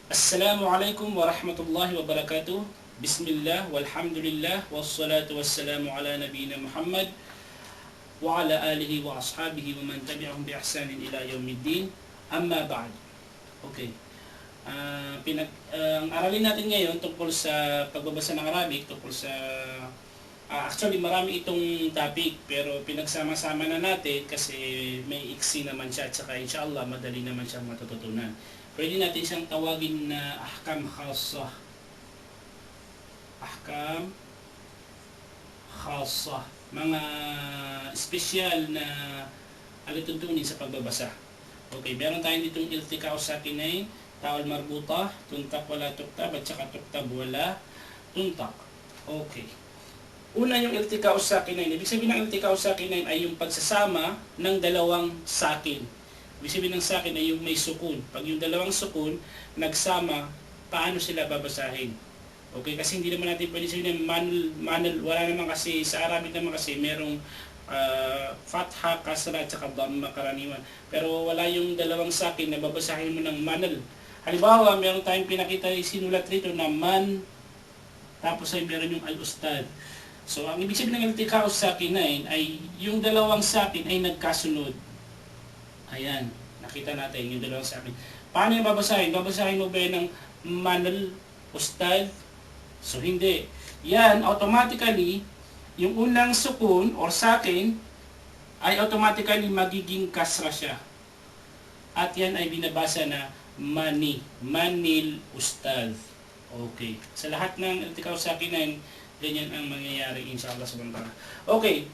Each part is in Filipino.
Assalamualaikum warahmatullahi wabarakatuh. Bismillah, walhamdulillah, wassalatu wassalamu ala nabiyina Muhammad wa ala alihi wa ashabihi wa man tabi'ahum bi ihsanin ila yaumiddin. Amma ba'd. Okay. Ang aralin natin ngayon tungkol sa pagbabasa ng Arabic, tungkol sa actually marami itong topic pero pinagsama-sama na natin kasi may iksi naman siya at saka inshallah madali naman siyang matututunan. Pwede natin siyang tawagin na ahkam khasah. Ahkam khasah. Mga espesyal na alituntunin sa pagbabasa. Okay, meron tayo ditong iltika o sakinain, ta'ul marbuta, tuntak wala tuktab, at saka tuktab wala tuntak. Okay. Una yung iltika o sakinain. Ibig sabihin ng iltika o sakinain ay yung pagsasama ng dalawang sakin. Ibig sabihin ng sakin ay yung may sukun. Pag yung dalawang sukun nagsama, paano sila babasahin? Okay, kasi hindi naman natin pwede sabihin manal, wala naman kasi, sa Arabic naman kasi merong fatha, kasra, at saka dhamma karaniwan. Pero wala yung dalawang sakin na babasahin mo ng manal. Halimbawa, meron tayong pinakita sinulat rito na man, tapos ay meron yung al-ustad. So, ang ibig sabihin ng iltika o sakinain ay yung dalawang sakin ay nagkasunod. Ayan, nakita natin yung dalawang sakin. Paano yung babasahin? Babasahin mo ba ng manal, ustad? So, hindi. Yan, automatically, yung unang sukun or sakin ay automatically magiging kasra siya. At yan ay binabasa na mani, manil, ustad. Okay. Sa lahat ng iltika o sakinain, ganyan ang mangyayari inshallah subhanahu wa ta'ala. Okay.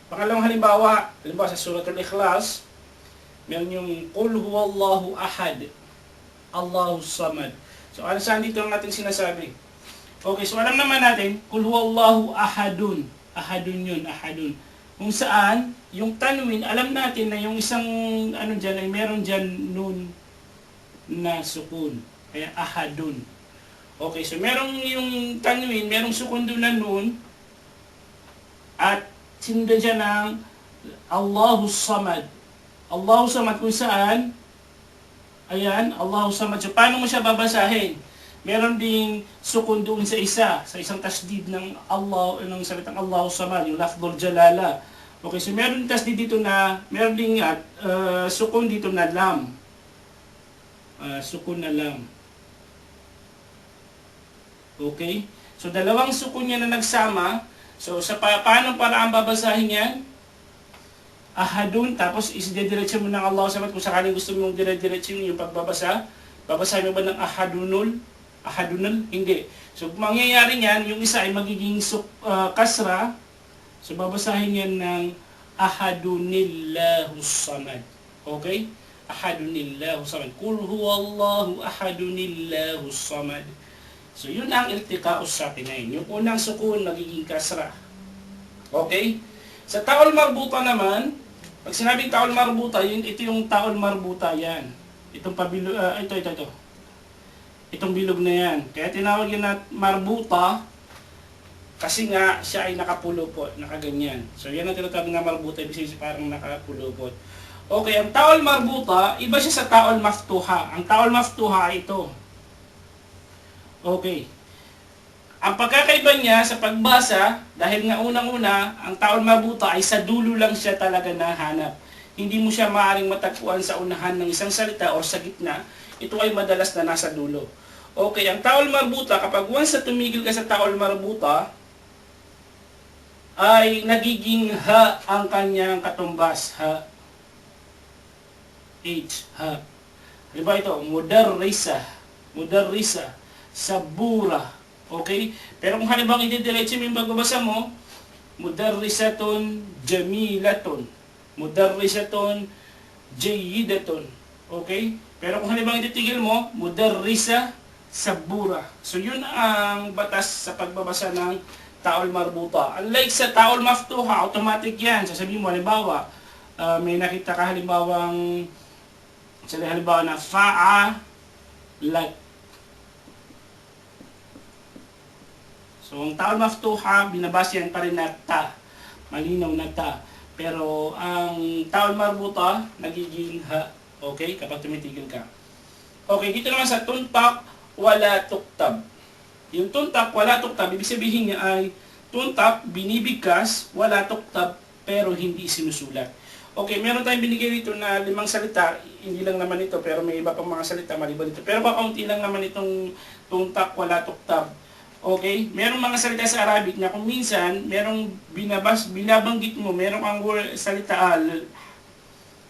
Pangalawang halimbawa sa Suratul Ikhlas, meron yung Qul huwallahu ahad, Allahu samad. So, ano saan dito ang ating sinasabi? Okay, so alam naman natin, Qul huwallahu ahadun. Ahadun yun, ahadun. Kung saan, yung tanwin, alam natin na yung isang, dyan, ay meron dyan nun na sukun. Kaya ahadun. Okay, so merong yung tanwin, merong sukun doon na nun, at sinundan dyan ng Allahu samad. Allahu samad kung saan, ayan, Allahu samad. So, paano mo siya babasahin? Meron ding sukun doon sa isang tasdid ng Allah, ng salitang Allahu samad, yung lafdhul jalala. Okay, so meron tasdid dito na, meron ding sukun dito na lam. Sukun na lam. Okay? So, dalawang sukun niya na nagsama. So, paano paraan babasahin yan? Ahadun, tapos isdidiretso mo ng Allah samad kung sakaling gusto mong dire-diretso yung pagbabasa. Babasahin mo ba ng ahadunul? Ahadunul? Hindi. So, mangyayari niyan, yung isa ay magiging kasra. So, babasahin yan ng ahadunillahu samad. Okay? Ahadunillahu samad. Qul huwallahu ahadunillahu samad. So, yun ang iltika o sakinain. Yung unang sukun, magiging kasra. Okay? Sa ta'ul marbuta naman, pag sinabing ta'ul marbuta, ito yung ta'ul marbuta, yan. Itong pabilog, ito. Itong bilog na yan. Kaya tinawag yun na marbuta, kasi nga siya ay nakapulupot, nakaganyan. So, yan ang tinatawag na marbuta, ibig sabihin parang nakapulupot. Okay, ang ta'ul marbuta, iba siya sa ta'ul maftuha. Ang ta'ul maftuha ay ito. Okay. Ang pagkakaiba niya sa pagbasa, dahil nga unang-una, ang ta'ul marbuta ay sa dulo lang siya talaga nahanap. Hindi mo siya maaaring matagpuan sa unahan ng isang salita o sa gitna. Ito ay madalas na nasa dulo. Okay, ang ta'ul marbuta, kapag once na tumigil ka sa ta'ul marbuta, ay nagiging ha ang kanyang katumbas. Ha. H. Ha. Diba ito? Mudarrisa. Mudarrisa. Sabura. Okay? Pero kung halimbawa i-diretso mo yung pagbabasa mo, mudarrisatun jamilatun. Mudarrisatun jayidatun. Okay? Pero kung halimbawa ititigil mo, mudarrisa sabura. So yun ang batas sa pagbabasa ng ta'ul marbuta. Unlike sa ta'ul maftuha, automatic yan. Sasabihin mo, halimbawa, may nakita ka halimbawa na fa'alat. So, ang ta'ul maftuha, binabasa yan pa rin na ta. Malinaw na ta. Pero, ang ta'ul marbuta, nagiging ha. Okay? Kapag tumitigil ka. Okay, dito naman sa tuntak, wala tuktab. Yung tuntak, wala tuktab, ibig sabihin niya ay tuntak, binibigkas, wala tuktab, pero hindi sinusulat. Okay, meron tayong binigay dito na 5 salita, hindi lang naman ito, pero may iba pang mga salita maliban dito. Pero kakaunti lang naman itong tuntak, wala tuktab. Okay, merong mga salita sa Arabic na kung minsan, merong binabanggit mo, merong ang salita,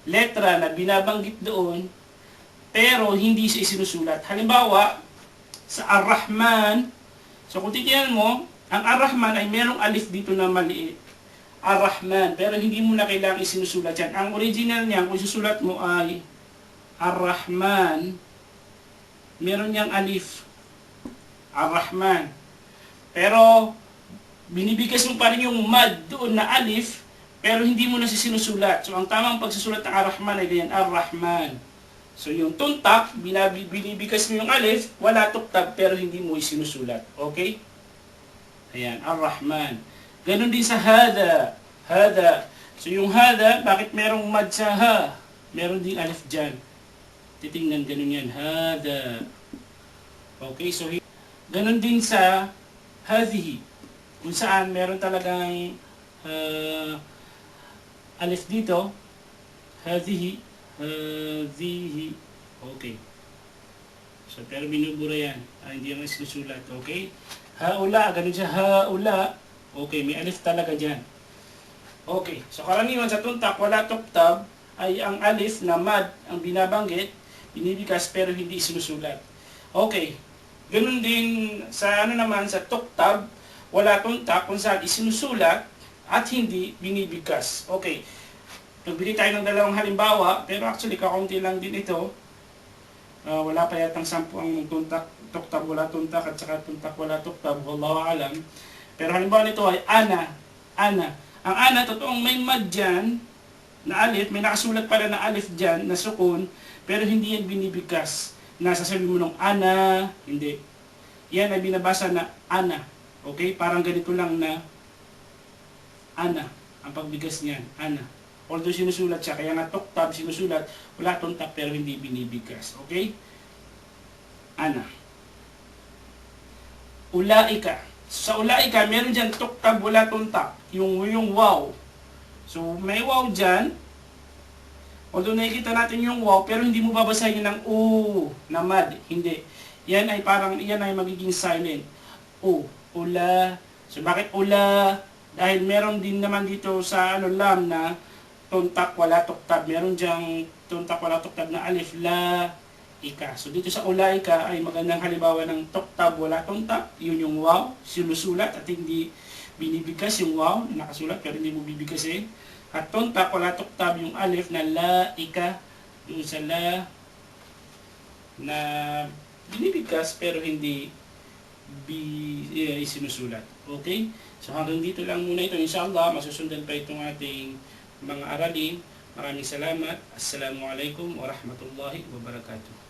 letra na binabanggit doon, pero hindi siya isinusulat. Halimbawa, sa Ar-Rahman, so kung titignan mo, ang Ar-Rahman ay merong alif dito na maliit. Ar-Rahman, pero hindi mo na kailangang isinusulat yan. Ang original niya, kung isusulat mo ay Ar-Rahman, meron niyang alif. Ar-Rahman. Pero, binibigkas mo pa rin yung mad doon na alif, pero hindi mo na sinusulat. So, ang tamang pagsusulat ng Ar-Rahman ay ganyan, Ar-Rahman. So, yung tuntak, binibigkas mo yung alif, wala tuktab, pero hindi mo isinusulat. Okay? Ayan, Ar-Rahman. Ganon din sa hada. Hada. So, yung hada, bakit merong mad sa ha? Meron din alif dyan. Titingnan, ganon yan. Hada. Okay, so, ganon din sa hadhihi. Kung saan, meron talagang alif dito. Hadhihi. Hadhihi. Okay. So, pero binubura yan. Hindi naman sinusulat. Okay? Haula. Ganon siya. Haula. Okay, may alif talaga dyan. Okay, so karaniwan sa tuntak, wala tuktab, ay ang alif na mad ang binabanggit, binibigkas pero hindi sinusulat. Okay, ganun din sa naman sa tuktab, wala tuntak kung saan isinusulat at hindi binibigkas. Okay, nagbili tayo ng 2 halimbawa, pero actually kakaunti lang din ito. Wala pa yatang 10 ang tuntak, tuktab, wala tuntak, at saka tuntak, wala tuktab, wallahu alam. Pero halimbawa nito ay ana. Ana. Ang ana, totoong may mad dyan na alif, may nakasulat pala na alif dyan, na sukun, pero hindi yan binibigkas. Nasasabi mo nung ana, hindi. Yan ay binabasa na ana. Okay? Parang ganito lang na ana. Ang pagbigas niyan, ana. Although sinusulat siya, kaya nga tuktab, sinusulat, wala tuntak pero hindi binibigkas. Okay? Ana. Ulaika. Sa ulaika, meron dyan tuktab, wala tuntak. Yung wow. So, may wow dyan. Although nakikita natin yung wow, pero hindi mo babasahin ng u na mad. Hindi. Yan ay magiging silent. U. Ula. So, bakit ula? Dahil meron din naman dito sa lam na tuntak, wala tuktab. Meron dyang tuntak, wala tuktab na alif, la, ika. So dito sa ulaika ay magandang halimbawa ng tuktab, wala tuntak. Yun yung wow, sinusulat at hindi binibigkas yung wow, nakasulat pero hindi mo bibigkasin. At tuntak, wala tuktab yung alif na la, ika. Yung sa la na binibigkas pero hindi sinusulat. Okay? So hanggang dito lang muna ito. Inshallah, masusundan pa itong ating mga aralin. Maraming salamat. Assalamualaikum warahmatullahi wabarakatuh.